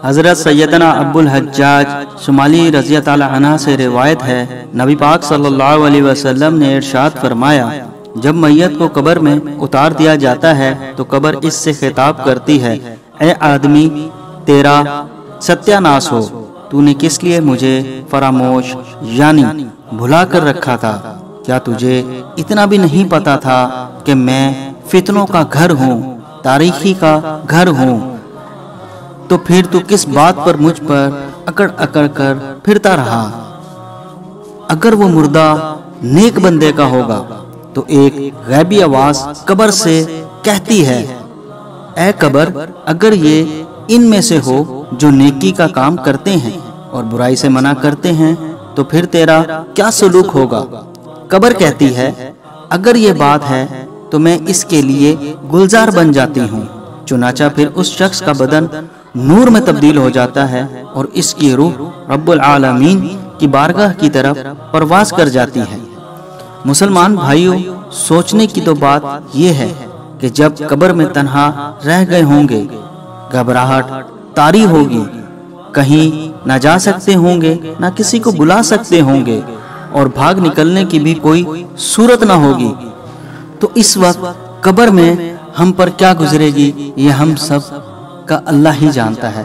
حضرت سیدنا ابو الحجاج شمالی رضی اللہ عنہ سے روایت ہے، نبی پاک صلی اللہ علیہ وسلم نے ارشاد فرمایا، جب میت کو قبر میں اتار دیا جاتا ہے تو قبر اس سے خطاب کرتی ہے، اے آدمی، تیرا ستیہ ناس ہو، تو نے کس لیے مجھے فراموش یعنی بھلا کر رکھا تھا؟ کیا تجھے اتنا بھی نہیں پتا تھا کہ میں فتنوں کا گھر ہوں، تاریخی کا گھر ہوں؟ تو پھر تو کس بات پر مجھ پر اکڑ اکڑ کر پھرتا رہا؟ اگر وہ مردہ نیک بندے کا ہوگا تو ایک غیبی آواز قبر سے کہتی ہے، اے قبر، اگر یہ ان میں سے ہو جو نیکی کا کام کرتے ہیں اور برائی سے منع کرتے ہیں تو پھر تیرا کیا سلوک ہوگا؟ قبر کہتی ہے، اگر یہ بات ہے تو میں اس کے لیے گلزار بن جاتی ہوں۔ چنانچہ پھر اس شخص کا بدن نور میں تبدیل ہو جاتا ہے اور اس کی روح رب العالمین کی بارگاہ کی طرف پرواز کر جاتی ہے۔ مسلمان بھائیوں، سوچنے کی تو بات یہ ہے کہ جب قبر میں تنہا رہ گئے ہوں گے، گھبراہٹ طاری ہوگی، کہیں نہ جا سکتے ہوں گے، نہ کسی کو بلا سکتے ہوں گے، اور بھاگ نکلنے کی بھی کوئی صورت نہ ہوگی، تو اس وقت قبر میں ہم پر کیا گزرے گی یہ ہم سب کا اللہ ہی جانتا ہے۔